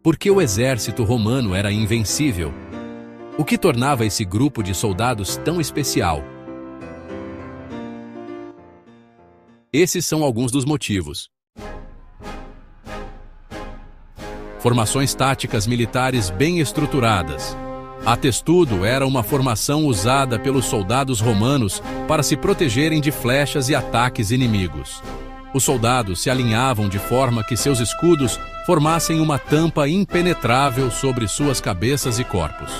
Porque o exército romano era invencível. O que tornava esse grupo de soldados tão especial? Esses são alguns dos motivos. Formações táticas militares bem estruturadas. A testudo era uma formação usada pelos soldados romanos para se protegerem de flechas e ataques inimigos. Os soldados se alinhavam de forma que seus escudos formassem uma tampa impenetrável sobre suas cabeças e corpos.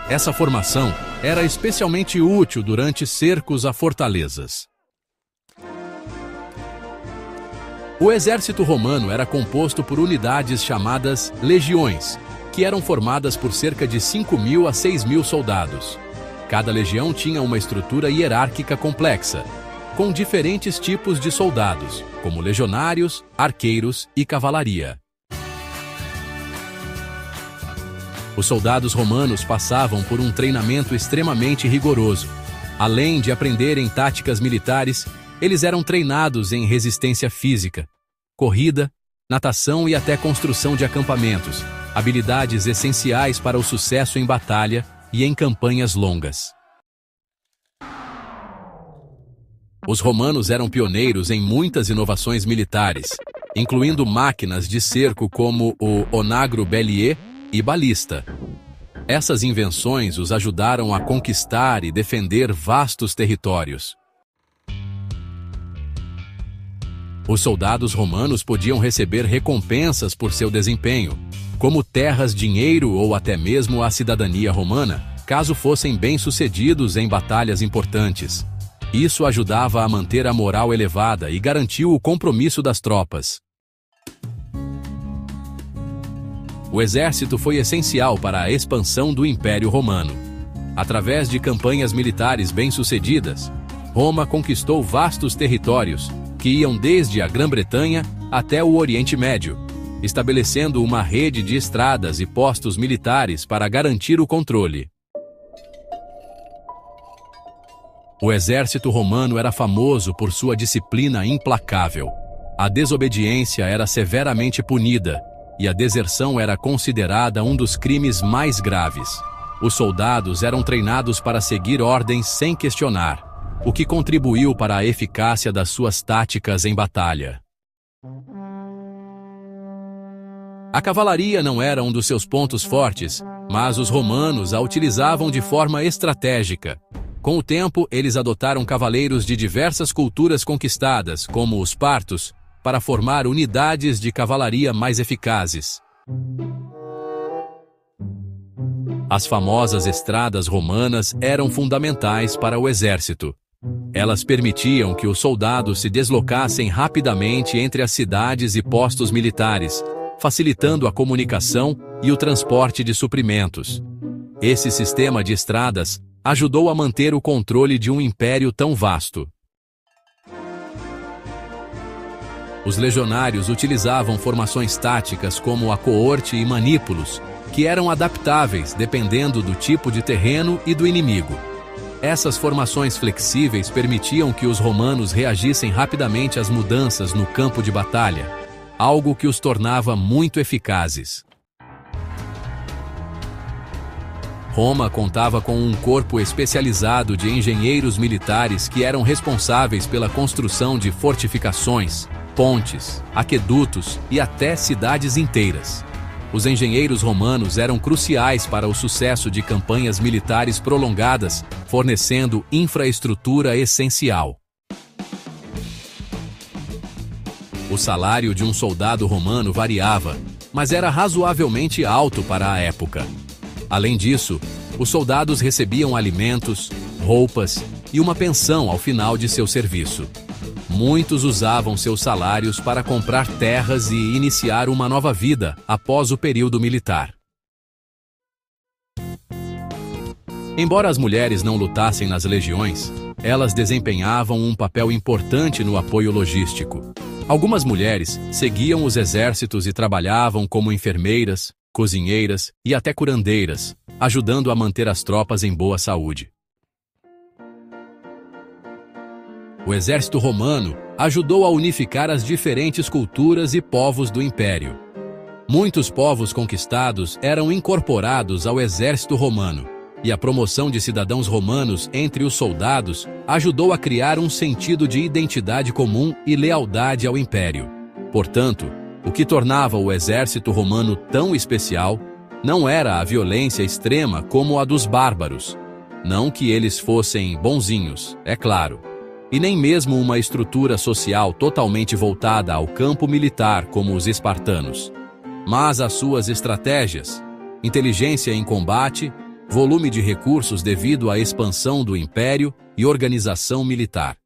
Essa formação era especialmente útil durante cercos a fortalezas. O exército romano era composto por unidades chamadas legiões, que eram formadas por cerca de 5.000 a 6.000 soldados. Cada legião tinha uma estrutura hierárquica complexa, com diferentes tipos de soldados, como legionários, arqueiros e cavalaria. Os soldados romanos passavam por um treinamento extremamente rigoroso. Além de aprenderem táticas militares, eles eram treinados em resistência física, corrida, natação e até construção de acampamentos, habilidades essenciais para o sucesso em batalha e em campanhas longas. Os romanos eram pioneiros em muitas inovações militares, incluindo máquinas de cerco como o onagro bélier e balista. Essas invenções os ajudaram a conquistar e defender vastos territórios. Os soldados romanos podiam receber recompensas por seu desempenho, como terras, dinheiro ou até mesmo a cidadania romana, caso fossem bem-sucedidos em batalhas importantes. Isso ajudava a manter a moral elevada e garantiu o compromisso das tropas. O exército foi essencial para a expansão do Império Romano. Através de campanhas militares bem-sucedidas, Roma conquistou vastos territórios, que iam desde a Grã-Bretanha até o Oriente Médio, estabelecendo uma rede de estradas e postos militares para garantir o controle. O exército romano era famoso por sua disciplina implacável. A desobediência era severamente punida e a deserção era considerada um dos crimes mais graves. Os soldados eram treinados para seguir ordens sem questionar, o que contribuiu para a eficácia das suas táticas em batalha. A cavalaria não era um dos seus pontos fortes, mas os romanos a utilizavam de forma estratégica. Com o tempo, eles adotaram cavaleiros de diversas culturas conquistadas, como os partos, para formar unidades de cavalaria mais eficazes. As famosas estradas romanas eram fundamentais para o exército. Elas permitiam que os soldados se deslocassem rapidamente entre as cidades e postos militares, facilitando a comunicação e o transporte de suprimentos. Esse sistema de estradas ajudou a manter o controle de um império tão vasto. Os legionários utilizavam formações táticas como a coorte e manípulos, que eram adaptáveis dependendo do tipo de terreno e do inimigo. Essas formações flexíveis permitiam que os romanos reagissem rapidamente às mudanças no campo de batalha, algo que os tornava muito eficazes. Roma contava com um corpo especializado de engenheiros militares que eram responsáveis pela construção de fortificações, pontes, aquedutos e até cidades inteiras. Os engenheiros romanos eram cruciais para o sucesso de campanhas militares prolongadas, fornecendo infraestrutura essencial. O salário de um soldado romano variava, mas era razoavelmente alto para a época. Além disso, os soldados recebiam alimentos, roupas e uma pensão ao final de seu serviço. Muitos usavam seus salários para comprar terras e iniciar uma nova vida após o período militar. Embora as mulheres não lutassem nas legiões, elas desempenhavam um papel importante no apoio logístico. Algumas mulheres seguiam os exércitos e trabalhavam como enfermeiras, cozinheiras e até curandeiras, ajudando a manter as tropas em boa saúde. O exército romano ajudou a unificar as diferentes culturas e povos do império. Muitos povos conquistados eram incorporados ao exército romano, e a promoção de cidadãos romanos entre os soldados ajudou a criar um sentido de identidade comum e lealdade ao império. Portanto, o que tornava o exército romano tão especial não era a violência extrema como a dos bárbaros. Não que eles fossem bonzinhos, é claro, e nem mesmo uma estrutura social totalmente voltada ao campo militar como os espartanos, mas as suas estratégias, inteligência em combate, volume de recursos devido à expansão do império e organização militar.